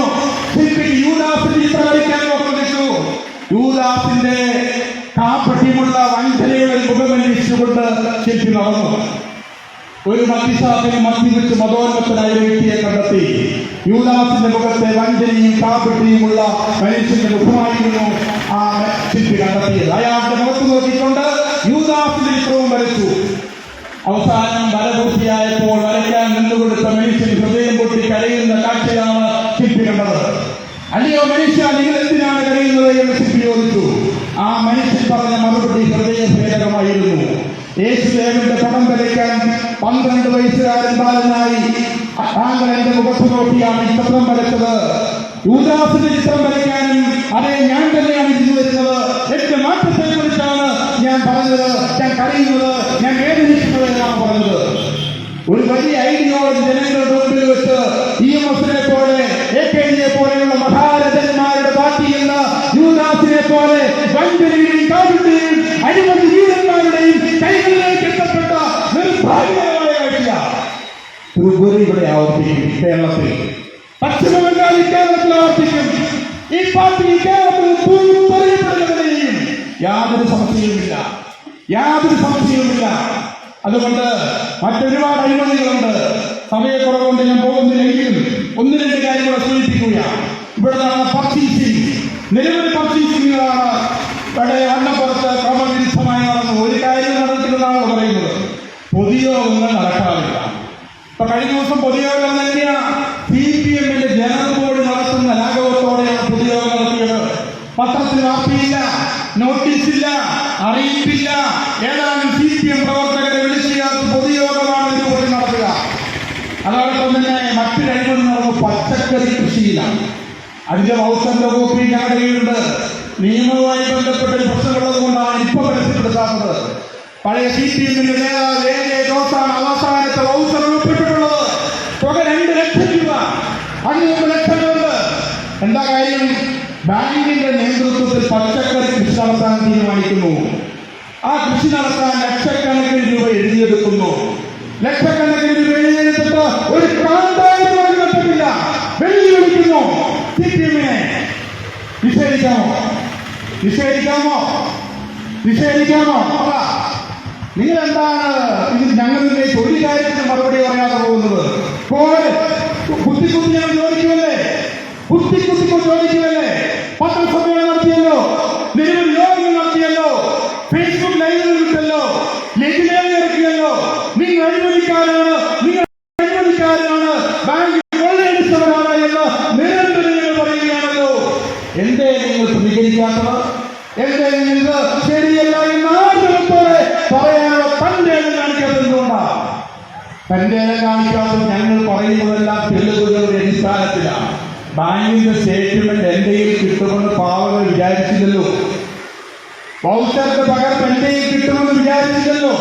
ശില്പിക്ക് യൂദാസിന്റെ ചിത്രം വരയ്ക്കാൻ നോക്കിച്ചു. യൂദാസിന്റെ കാപ്പട്ടിയുമുള്ള വഞ്ചനയുടെ മുഖമന്വേഷിച്ചുകൊണ്ട് ശില്പി നടന്നു. ഒരു മദ്യശാസനം മദ്യപിച്ച് മതോന്മത്തനായ വ്യക്തിയെ കണ്ടെത്തി. യൂദാസിന്റെ മുഖത്തെ വഞ്ചനയും കാപ്പട്ടിയുമുള്ള മനുഷ്യന്റെ മുഖമായിരുന്നു ആ ശില്പി കണ്ടെത്തിയത്. അയാളുടെ മുഖത്ത് നോക്കിക്കൊണ്ട് യൂദാസിന്റെ ചിത്രവും വരച്ചു. അവസാനം വര പൂർത്തിയായപ്പോൾ വരയ്ക്കാൻ നിന്നുകൊടുത്ത മനുഷ്യൻ ഹൃദയം പൊട്ടി കരയുന്ന കാഴ്ചയാണ് ശില്പി കണ്ടത്. അല്ലയോ മനുഷ്യ, നിങ്ങൾ എന്തിനാണ് കരയുന്നത് എന്ന് ശില്പി ചോദിച്ചു. ആ മനുഷ്യൻ പറഞ്ഞ മറുപടി ഹൃദയഭേദകമായിരുന്നു. യേശുദേവന്റെ പടം വരയ്ക്കാൻ 12 വയസ്സുകാരൻ ബാലനായി താങ്കൾ എന്റെ മുഖത്ത് നോക്കിയാണ് ഈ ചിത്രം വരച്ചത്. യൂദാസിന്റെ ചിത്രം വരയ്ക്കാനും അതേ ഞാൻ തന്നെയാണ് ഇതിന് വരുന്നത്. എന്റെ മാറ്റത്തെ കുറിച്ചാണ് ഞാൻ പറഞ്ഞത്. ഞാൻ കരയുന്നത്, ഞാൻ വേദനിക്കുന്നത് എന്നാണ് പറഞ്ഞത്. ഒരു വലിയ ഐഡിയോളജി ജനങ്ങളുടെ മുമ്പിൽ വെച്ച് EMS-നെ പോലെ AKG-യെ പോലെയുള്ള മഹാരഥന്മാരുടെ പാർട്ടി എന്ന യൂദാസിനെ പോലെ വഞ്ചനയും കാപട്യവും അഴിമതി വീരന്മാരുടെയും കൈകളിലേക്ക് എത്തപ്പെട്ട നിർഭാഗ്യമായ കാഴ്ച ത്രിപുര ഇവിടെ ആവർത്തിക്കും. കേരളത്തിൽ, പശ്ചിമ ബംഗാളിൽ, കേരളത്തിൽ ആവർത്തിക്കും. ഈ പാർട്ടി കേരളത്തിൽ പറയപ്പെടുന്നതിനെയും യാതൊരു സംശയവുമില്ല. അതുകൊണ്ട് മറ്റൊരുപാട് അഴിമതികളുണ്ട്. സമയക്കുറവുകൊണ്ട് ഞാൻ പോകുന്നില്ലെങ്കിലും 1-2 കാര്യങ്ങളെ സൂചിപ്പിക്കുകയാണ്. ഇവിടെ നടന്ന പർച്ചേസിംഗ്, നിരവധി പർച്ചേസിംഗുകളാണ് ഇവിടെ വണ്ണപ്പുറത്ത് ക്രമവിരുദ്ധമായി നടന്നു. ഒരു കാര്യം നടന്നില്ലെന്നാണ് പറയുന്നത്. പൊതുയോഗങ്ങൾ നടക്കാറില്ല. ഇപ്പൊ കഴിഞ്ഞ ദിവസം പൊതുയോഗം തന്നെയാണ് CPM-ന്റെ ജനറൽ ബോർഡ് നടത്തുന്ന ലാഘവത്തോടെയാണ് പൊതുയോഗം നടത്തിയത്. പത്രത്തിൽ വാർത്തയില്ല, നോട്ടീസില്ല, അറിയിപ്പില്ല. ഏതാനും CPM പ്രവർത്തകരെ വിളിച്ചാൽ പൊതുയോഗമാണ് ഇതിലൂടെ നടത്തുക. അതോടൊപ്പം തന്നെ മറ്റൊരു അഴിമതി നടന്നു പച്ചക്കറി കൃഷിയിലാണ്. അതിന്റെ മൗസന്റെ കോപ്പി ഞങ്ങളുടെ കയ്യിലുണ്ട്. നിയമവുമായി ബന്ധപ്പെട്ട പ്രശ്നമുള്ളത് കൊണ്ടാണ് ഇപ്പൊ പരസ്യപ്പെടുത്താത്തത്. പഴയ CPM-ന്റെ നേതാവ് ജോസാണ് അവസാനത്തെ മൗസർ ഉൾപ്പെട്ടിട്ടുള്ളത്. തുക 2 ലക്ഷം രൂപ. 15 ലക്ഷങ്ങളുണ്ട്. എന്താ കാര്യം? ബാങ്കിന്റെ നേതൃത്വത്തിൽ പച്ചക്കറി കൃഷി നടത്താൻ തീരുമാനിക്കുന്നു. ആ കൃഷി നടത്താൻ ലക്ഷക്കണക്കിന് രൂപ എഴുതിയെടുക്കുന്നു. ലക്ഷക്കണക്കിന് രൂപ എഴുതിയെടുത്തിട്ട് ഒരു കാന്താരം നഷ്ടമില്ല. വെല്ലുവിളിക്കുന്നു CPM-നെ. നിഷേധിക്കാമോ? നിങ്ങൾ എന്താണ് ഇത് ഞങ്ങളിലേക്ക് ഒരു കാര്യത്തിന് മറുപടി പറയാതെ പോകുന്നത്? കുത്തി ഞങ്ങൾ ചോദിക്കുമല്ലേ? പത്രസമ്മേളനം നടത്തിയല്ലോ, നിരവധി യോഗങ്ങൾ നടത്തിയല്ലോ, ഫേസ്ബുക്ക് ലൈവുകൾ വിട്ടല്ലോ, ലെജിലേഷൻ ഇറക്കിയല്ലോ. നിങ്ങൾ അഴിമതിക്കാരാണ്, നിങ്ങൾ അഴിമതിക്കാരാണ്, ബാങ്ക് കൊള്ളയടിച്ചവരാണ് എന്ന് നിരന്തരം നിങ്ങൾ പറയുകയാണല്ലോ. എന്തേ നിങ്ങൾ പ്രതികരിക്കാത്തത്? എന്തേ നിങ്ങൾ ശരിയല്ല എന്ന് ആഗ്രഹത്തോടെ പറയാനുള്ള തന്റെ കാണിക്കാത്തത് എന്തുകൊണ്ടാണ്? തന്റെ കാണിക്കാത്തത് ഞങ്ങൾ പറയുന്നതെല്ലാം തെളിവുകളുടെ അടിസ്ഥാനത്തിലാണ്. ബാങ്കിന്റെ സ്റ്റേറ്റ്മെന്റ് എന്റെ കയ്യിൽ കിട്ടുമെന്ന് പാവങ്ങൾ വിചാരിച്ചില്ലല്ലോ. വൗച്ചറിന്റെ പകർപ്പ് എന്റെ കയ്യിൽ കിട്ടുമെന്ന് വിചാരിച്ചില്ലല്ലോ.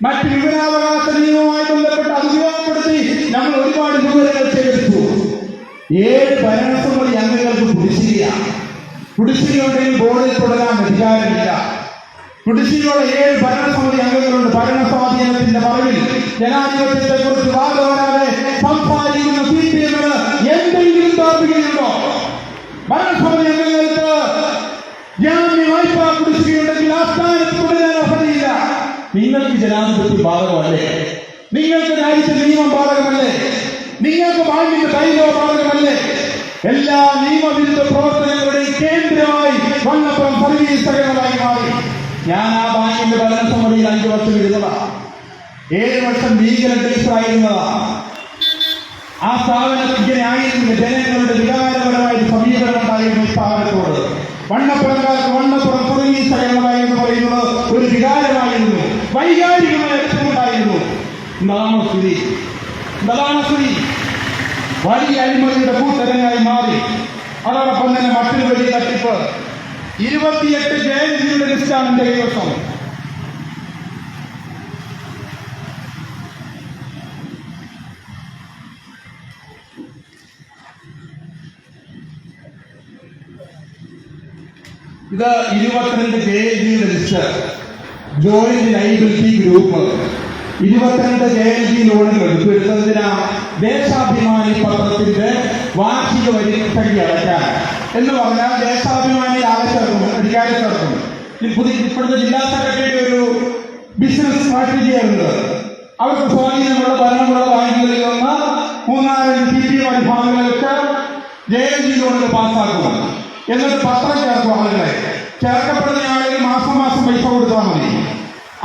മറ്റ് വിവരാവകാശ നിയമവുമായി ബന്ധപ്പെട്ട് അത് ഉപയോഗപ്പെടുത്തി ഞങ്ങൾ ഒരുപാട് വിവരങ്ങൾ ശേഖരിച്ചു. 7 ഭരണസമിതി അംഗങ്ങൾക്ക് കുടിശ്ശികയുണ്ടെങ്കിൽ ബോർഡിൽ തുടരാൻ അധികാരമില്ല. കുടിശ്ശികയുള്ള 7 ഭരണസമിതി അംഗങ്ങളുണ്ട്. ഭരണസ്വാധീനത്തിന്റെ മറവിൽ ജനാധിപത്യത്തെ കുറിച്ച് വാദവരാതെ സംസാരിക്കുന്ന CPM-ന് എന്തെങ്കിലും താല്പര്യമുണ്ടോ? ഭരണസമിതി അംഗങ്ങൾക്ക് ജാമ്യ വായ്പാ കുടിശ്ശികയുണ്ടെങ്കിൽ ആ സ്ഥാനത്ത് തുടരാൻ അർഹതയില്ല. നിങ്ങൾക്ക് ജനാധിപത്യം ബാധകമല്ലേ? നിങ്ങൾക്ക് രാജ്യത്തെ നിയമം ബാധകമല്ലേ? നിങ്ങൾക്ക് ബാങ്കിന്റെ തൈലോ ബാധകമല്ലേ? എല്ലാ നിയമവിരുദ്ധ പ്രവർത്തനങ്ങളുടെയും കേന്ദ്രമായി വണ്ണപ്പുറം സർവീസ് സഹകരണമായി മാറി. ഞാൻ ആ ബാങ്കിന്റെ ഭരണസമിതിയിൽ 5 വർഷം ഇരുന്നതാണ്. 7 വർഷം ലീഗൽ അഡ്വൈസറായിരുന്നതാണ്. ആ സ്ഥാപനത്തിൽ ഇങ്ങനെ ആയിരുന്നില്ല. ജനങ്ങളുടെ വികാരപരമായ സമീപനം ഉണ്ടായിരുന്നു. സ്ഥാപനത്തോട് വണ്ണപ്പുറക്കാർക്ക് വണ്ണപ്പുറം സർവീസ് സഹകരണമായി എന്ന് പറയുന്നത് ഒരു വികാരമായിരുന്നു, വൈകാരികമായ അടുപ്പമുണ്ടായിരുന്നു. എന്താണ് സ്ഥിതി? വലിയ അഴിമതിയുടെ കൂട്ടരങ്ങായി മാറി. അതോടൊപ്പം തന്നെ മറ്റൊരു വലിയ തട്ടിപ്പ്. 28 ജയന്തിയുടെ ലിസ്റ്റാണ് എന്റെ കൈവശം. ഇത് 22 ജയന്തിയുടെ list. Joint liability group 22 Jayanthi ലോണുകൾ എടുത്തതിനാ ദേശാഭിമാനി പത്രത്തിന്റെ വാർഷിക വരി സംഖ്യ അടയ്ക്കാൻ എന്ന് പറഞ്ഞാൽ ദേശാഭിമാനി അധികാരം ചേർക്കും. ഇപ്പോഴത്തെ ജില്ലാ സെക്രട്ടറിയുടെ ഒരു ബിസിനസ് സ്ട്രാറ്റജിയായിരുന്നു. അവർക്ക് സ്വാധീനമുള്ള ഭരണമുള്ള ബാങ്കുകളിൽ നിന്ന് 3-4 CPM വിഭാഗങ്ങൾ വെച്ച് ജയന്തി ലോണുകൾ പാസ്സാക്കുക. എന്നിട്ട് പത്രം ചേർക്കും. ആളുകളെ ചേർക്കപ്പെടുന്ന ആളുകൾ മാസം പൈസ കൊടുത്താൽ മതി.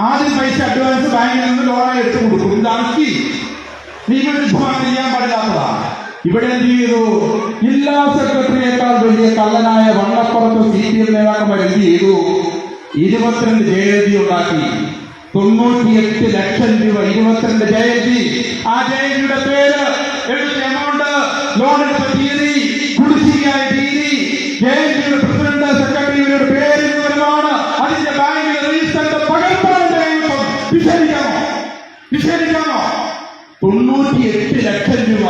ആദ്യം പൈസ അഡ്വാൻസ് ബാങ്കിൽ നിന്ന് ലോണായി എടുത്തു കൊടുക്കും. ഇതാണ് നിയമവിരുദ്ധമായി ചെയ്യാൻ പാടില്ലാത്തതാണ്. ഇവിടെ എന്ത് ചെയ്തു? ജില്ലാ സെക്രട്ടറിയേക്കാൾ വലിയ കള്ളനായ വണ്ണപ്പുറത്ത് CPM നേതാക്കന്മാർ എന്ത് ചെയ്തു? 22 ജയന്തി ഉണ്ടാക്കി. 98 ലക്ഷം രൂപ 22 ജയന്തി. ആ ജയന്തിയുടെ പേര് എടുത്ത എമൗണ്ട്, ലോണെടുത്ത തീയതി, കുടിശ്ശികയായ തീയതി, ജയന്തിയുടെ പ്രസിഡന്റ് സെക്രട്ടറിയുടെ പേര് വിവരമാണ്. അതിന്റെ ബാങ്കിലെ രജിസ്റ്ററിന്റെ പകർപ്പാണ്. നിഷേധിക്കാമോ? 98 ലക്ഷം രൂപ.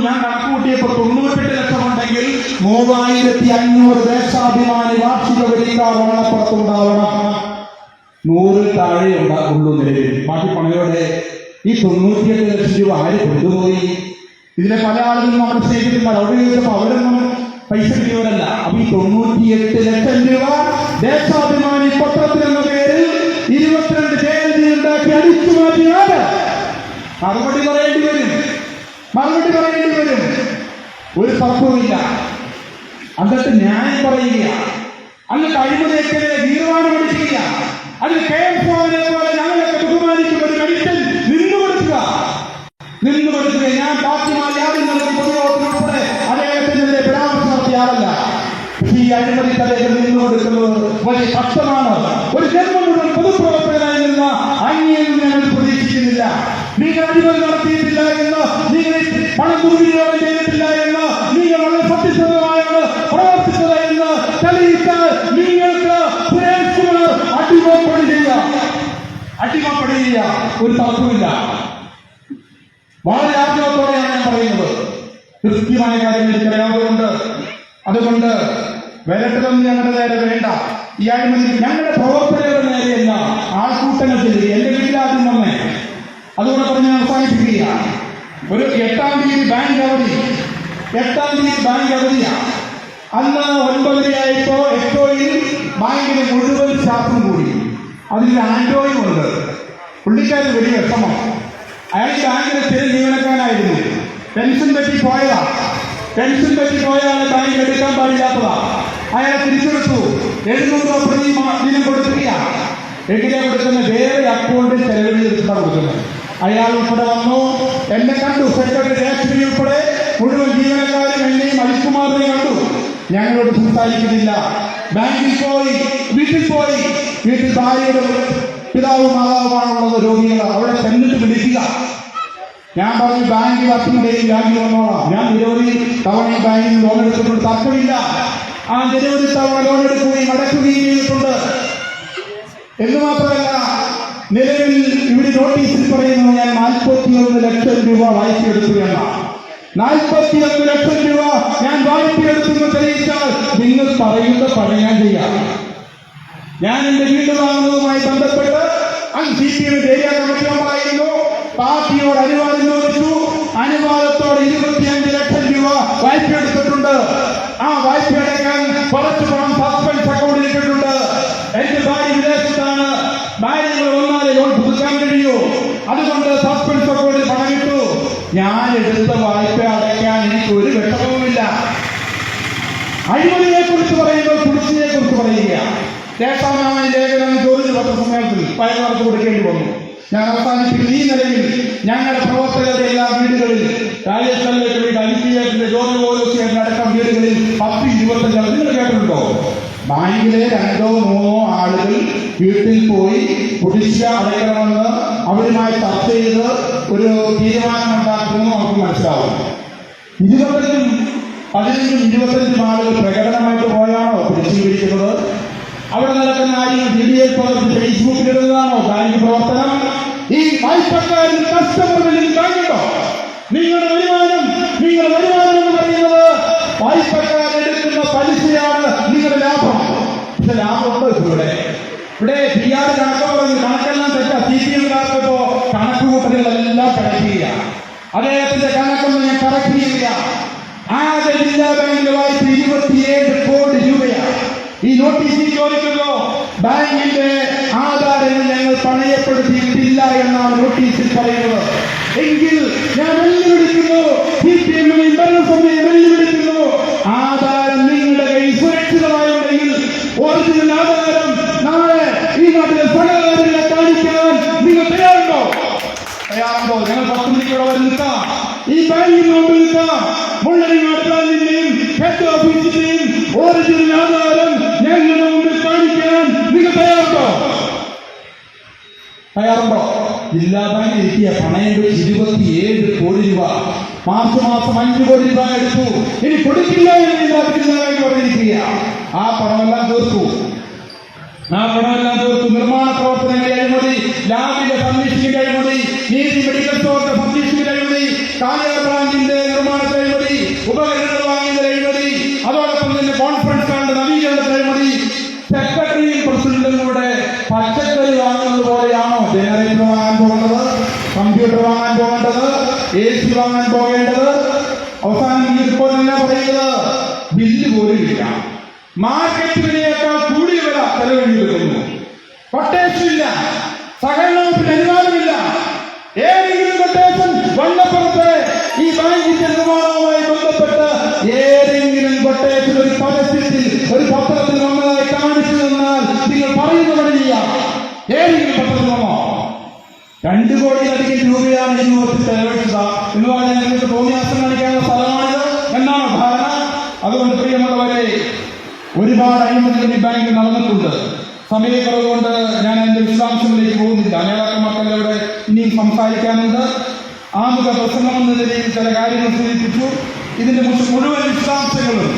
ഞാൻ കണക്ക് കൂട്ടിയപ്പോ 98 ലക്ഷം ഉണ്ടെങ്കിൽ 3500 ദേശാഭിമാനി വാർഷിക വരിക്കാർ വണ്ണപ്പുറത്തുണ്ടാവണം. 100 താഴെ ഉള്ളൂ നിലവിൽ. ബാക്കി പണയോടെ ഈ 98 ലക്ഷം രൂപ ആര് കൊണ്ടുപോയി? ഇതിലെ പല ആളുകളും നമ്മുടെ സ്നേഹിതന്മാർ അവിടെ ചോദിച്ചപ്പോ അവരൊന്നും പൈസ കിട്ടിയവരല്ല. അപ്പൊ ഈ 98 ലക്ഷം രൂപ ദേശാഭിമാനി പത്രത്തിനെന്ന പേരിൽ 22 ജയന്തി ഉണ്ടാക്കി അടിച്ചു മാറ്റിയാൽ മറുപടി പറയേണ്ടി വരും. ഒരു തർക്കവുമില്ല. എന്നിട്ട് ന്യായം പറയുക, എന്നിട്ട് അഴിമതിക്കെതിരെ തീരുമാനം എടുക്കുക. അതിന് KM പോലെ ഞങ്ങളൊക്കെ ബഹുമാനിക്കുന്ന ഒരു മനുഷ്യൻ നിന്നുകൊടുക്കുക. ഞാൻ പാർട്ടിമായി പൊതുയോഗത്തിനുൾപ്പെടെ അദ്ദേഹത്തിനെതിരെ പരാമർശം നടത്തിയാറല്ല. ഈ അഴിമതി തലയിൽ നിന്നുകൊടുക്കുന്നത് വലിയ കഷ്ടമാണ്. ഒരു ജന്മം മുഴുവൻ പൊതുപ്രവർത്തകനായി നിന്ന അങ്ങനെയും ഞങ്ങൾ പ്രതീക്ഷിക്കുന്നില്ല. നിങ്ങൾ അഴിമതി നടത്തിയിട്ടില്ല എന്ന്, നിങ്ങൾ പണം ദുർവിനിയോഗം ചെയ്തിട്ടില്ല എന്ന്, നിങ്ങൾ വളരെ സത്യസന്ധമായാണ് പ്രവർത്തിച്ചത് എന്ന് തെളിയിച്ചാൽ നിങ്ങൾക്ക് സുരേഷ് കുമാർ അടിമപ്പെടുക. ഒരു തർക്കമില്ല. വളരെ ആഗ്രഹത്തോടെയാണ് ഞാൻ പറയുന്നത്. കൃത്യമായ കാര്യം എനിക്കറിയാവുന്നതുകൊണ്ട് അതുകൊണ്ട് വരട്ടതൊന്നും ഞങ്ങളുടെ നേരെ വേണ്ട. ഈ അഴിമതി ഞങ്ങളുടെ പ്രവർത്തകരുടെ നേരെയല്ല, ആൾക്കൂട്ടങ്ങൾക്കെതിരെ. എന്റെ വീട്ടിലാദ്യം വന്നേ. അതുകൊണ്ട് പറഞ്ഞ് അവസാനിപ്പിക്കുക. ഒരു 8-ാം തീയതി ബാങ്ക് അവധിയാണ്. അന്ന് 9:30 എക്കോയിൽ ബാങ്കിന് മുഴുവൻ സ്റ്റാഫും കൂടി. അതിൽ ആൻഡ്രോയും ഉണ്ട്. പുള്ളിക്കാരൻ വലിയ വിഷമം. അയാൾ ബാങ്കിലെ സ്ഥിര ജീവനക്കാരായിരുന്നു. പെൻഷൻ പറ്റി പോയതാ. പെൻഷൻ പറ്റി പോയാൽ ബാങ്കിൽ എടുക്കാൻ പാടില്ലാത്തതാ. അയാളെ തിരിച്ചെടുത്തു. 700 പ്രതി ദിനം കൊടുത്തില്ല. എങ്ങനെ കൊടുക്കുന്ന വേറെ അക്കൗണ്ടിൽ ചെലവിൽ എടുത്താണ് കൊടുക്കുന്നത്. അയാൾ ഉൾപ്പെടെ വന്നു, എന്നെ കണ്ടു. സെക്രട്ടറി രേഷ്മി ഉൾപ്പെടെ മുഴുവൻ ജീവനക്കാരും എന്നെയും അജിത്കുമാറിനെ കണ്ടു. ഞങ്ങളോട് സംസാരിക്കുന്നില്ല. ബാങ്കിൽ പോയി, വീട്ടിൽ ഭാര്യയുടെ പിതാവും മാതാവുമാണുള്ളത് രോഗികൾ. അവിടെ ചെന്നിട്ട് വിളിക്കുക. ഞാൻ പറഞ്ഞു ബാങ്കിൽ 10 ഡേയിൽ ബാങ്കിൽ വന്നോളാം. ഞാൻ നിരവധി തവണ ഈ ബാങ്കിൽ നിന്ന് ലോൺ എടുത്തിട്ടുണ്ട്, തർക്കമില്ല. ആ നിരവധി തവണ ലോൺ എടുക്കുകയും അടയ്ക്കുകയും ചെയ്തിട്ടുണ്ട്. എന്ന് മാത്രമല്ല, നിലവിൽ ഇവിടെ നോട്ടീസിൽ പറയുന്നത് ഞാൻ 41 ലക്ഷം രൂപ വായ്പയെടുത്തു എന്നാണ്. 41 ലക്ഷം രൂപ ഞാൻ വായ്പയെടുത്തെന്ന് തെളിയിച്ചാൽ നിങ്ങൾ പറയുന്ന പണി ഞാൻ ചെയ്യാം. ഞാൻ എന്റെ വീട് വാങ്ങുന്നതുമായി ബന്ധപ്പെട്ട് CPM ഏരിയ കമ്മിറ്റി മെമ്പറായിരുന്നു. പാർട്ടിയോട് അനുവാദം ചോദിച്ചു. അനുവാദത്തോടെ 25 ലക്ഷം രൂപ വായ്പയെടുത്തിട്ടുണ്ട്. ആ വായ്പ അടയ്ക്കാൻ കുറച്ച് പണം സസ്പെൻസ് അക്കൗണ്ടിൽ ഇട്ടിട്ടുണ്ട്. എന്റെ ഭാര്യ വിദേശത്താണ്. ഭാര്യകൾ വന്നാലേ ലോൺ പുതുക്കാൻ കഴിയൂ. അതുകൊണ്ട് സസ്പെൻസ് അക്കൗണ്ടിൽ പണം ഇട്ടു. ഞാൻ എടുത്ത വായ്പ അടയ്ക്കാൻ എനിക്ക് ഒരു വിഷമവുമില്ല. അഴിമതിയെ കുറിച്ച് പറയുമ്പോൾ കുടിശ്ശിയെ കുറിച്ച് പറയുക. രേഖാനാമ ലേഖനം ചോദിച്ചു പത്രസമ്മേളനത്തിൽ പയർത്ത് കൊടുക്കേണ്ടി വന്നു. ഞാൻ അവസാനിപ്പിക്കുന്ന ഈ നിലയിൽ ഞങ്ങളുടെ പ്രവർത്തകരുടെ എല്ലാ വീടുകളിൽ രാജസ്ഥാനിലേക്ക് അലിപ്പിയേറ്റിന്റെ ജ്യോതിപോലീസിന്റെ അടക്കം വീടുകളിൽ 10-25 നിങ്ങൾ കേട്ടിട്ടുണ്ടോ? ബാങ്കിലെ 2-3 ആളുകൾ വീട്ടിൽ പോയി കുടിശ്ശിക അടയ്ക്കണമെന്ന് അവരുമായി ചർച്ച ചെയ്ത് ഒരു തീരുമാനമുണ്ടാക്കുമെന്ന് നമുക്ക് മനസ്സിലാവും. 15-25 ആളുകൾ പ്രകടനമായിട്ട് പോയാണോ പിടിച്ചുപിടിക്കുന്നത്? അവിടെ നടക്കുന്ന കാര്യങ്ങൾ വീഡിയോയിൽ പകർത്തി ഫേസ്ബുക്കിലിടുന്നതാണോ ബാങ്ക് പ്രവർത്തനം? ഈ വായ്പക്കാരിൽ കസ്റ്റമറിൽ കാണുന്നുണ്ടോ? നിങ്ങളുടെ വരുമാനം എന്ന് പറയുന്നത് വായ്പക്കാരെടുക്കുന്ന പലിശയാണ് നിങ്ങളുടെ ലാഭം. പക്ഷെ ലാഭമുണ്ടോ? ഇവിടെ PR കണക്ക് പറഞ്ഞു. കണക്കെല്ലാം തെറ്റാ. CPMകാർക്ക് ഇപ്പോ കണക്കുകൂട്ടലുകളെല്ലാം കറക്റ്റ് ചെയ്യുക. അദ്ദേഹത്തിന്റെ കണക്കൊന്നും ഞാൻ കറക്റ്റ് ചെയ്യില്ല. ആകെ ജില്ലാ ബാങ്കിന്റെ വായ്പ 27 കോടി രൂപയാണ്. ഈ നോട്ടീസിൽ ചോദിക്കുന്നു, ബാങ്കിന്റെ ആധാരങ്ങൾ ഞങ്ങൾ പണയപ്പെടുത്തിയിട്ടില്ല എന്നാണ് നോട്ടീസിൽ പറയുന്നത്. എങ്കിൽ ഞാൻ വെല്ലുവിളിക്കുന്നു, CPM-നെ ഭരണസമിതിയെ വെല്ലുവിളിക്കുന്നു. ആധാരം നിങ്ങളുടെ കയ്യിൽ സുരക്ഷിതമായുണ്ടെങ്കിൽ ഒറിജിനൽ ആധാരം നാളെ ഈ നാട്ടിലെ സഹകാരികളെ കാണിക്കാൻ നിങ്ങൾ തയ്യാറുണ്ടോ? ഞങ്ങൾ 10 മണിക്കൂടെ വരെ നിൽക്കാം. ഈ ബാങ്കിന് മുമ്പിൽ നിൽക്കാം. മുള്ളരിങ്ങാട് ബ്രാഞ്ചിന്റെയും ഹെഡ് ഓഫീസിന്റെയും ഒറിജിനൽ ആധാരം ഞങ്ങളുടെ മുമ്പിൽ കാണിക്കാൻ നിങ്ങൾ തയ്യാറുണ്ടോ? ജില്ലാ ബാങ്കിൽ എത്തിയ പണയം 27 കോടി രൂപ. മാസം 5 കോടി രൂപ എടുത്തു. ഇനി കൊടുക്കില്ല എന്ന് ജില്ലാ ബാങ്ക് പറഞ്ഞിരിക്കുക. ആ പണമെല്ലാം തീർത്തു. നിർമ്മാണ പ്രവർത്തനങ്ങളുടെ അഴിമതി, ലാബിന്റെ ഫർണിഷിംഗിന്റെ അഴിമതി, നീതി മെഡിക്കൽ സ്റ്റോറിന്റെ ഫർണിഷിംഗിന്റെ അഴിമതി, കാലിയാർ ബ്രാഞ്ചിന്റെ നിർമ്മാണത്തിന്റെ അഴിമതി, ഉപകരണങ്ങൾ വാങ്ങിയതിന്റെ അഴിമതി, അതോടൊപ്പം തന്നെ കോൺഫറൻസ് ഹാളിന്റെ നവീകരണത്തിന്റെ അഴിമതി. സെക്രട്ടറിയും പ്രസിഡന്റും കൂടെ പച്ചക്കറി വാങ്ങുന്നത് പോലെയാണോ ജനറേറ്റർ വാങ്ങാൻ പോകേണ്ടത്, കമ്പ്യൂട്ടർ വാങ്ങാൻ പോകേണ്ടത്, AC വാങ്ങാൻ പോകേണ്ടത്? അവസാനം ഈ റിപ്പോർട്ട് എന്നാ പറയുന്നത്? ബില്ല് പോലും ഇല്ല. മാർക്കറ്റ് വിലയേക്കാൾ കൂടിയ വില ചെലവഴിഞ്ഞു വരുന്നു. കൊട്ടേഷൻ ഇല്ല, സഹകരണത്തിന് അനുവാദമില്ല. ഏതെങ്കിലും കൊട്ടേഷൻ വല്ലപ്പുറത്ത് ഈ ബാങ്കിന്റെ നിർമ്മാണവുമായി ബന്ധപ്പെട്ട് ഏതെങ്കിലും കൊട്ടേഷൻ ഒരു പരസ്യത്തിൽ ഒരു പത്രത്തിൽ വന്നതായി കാണിച്ചു തന്നാൽ നിങ്ങൾ പറയുന്ന പണി ചെയ്യാം. ഏതെങ്കിലും പത്രത്തിൽ വന്നോ? 2 കോടിയിലധികം രൂപയാണ് ഈ വർഷം ചെലവഴിച്ചത് എന്ന് പറഞ്ഞാൽ നിങ്ങൾക്ക് തോന്നിയാസം കാണിക്കാനുള്ള സ്ഥലമാണിത് എന്നാണ് ധാരണ. അതുകൊണ്ട് പ്രിയമുള്ളവരെ, ഒരുപാട് അഴിമതികൾ ഈ ബാങ്കിൽ നടന്നിട്ടുണ്ട്. സമയക്കുറവ് കൊണ്ട് ഞാൻ അതിന്റെ വിശദാംശങ്ങളിലേക്ക് പോകുന്നില്ല. നേതാക്കന്മാർക്കവിടെ ഇനിയും സംസാരിക്കാനുണ്ട്. ആമുഖ പ്രസംഗം എന്ന നിലയിൽ ചില കാര്യങ്ങൾ സൂചിപ്പിച്ചു. ഇതിന്റെ മുഴുവൻ വിശദാംശങ്ങളും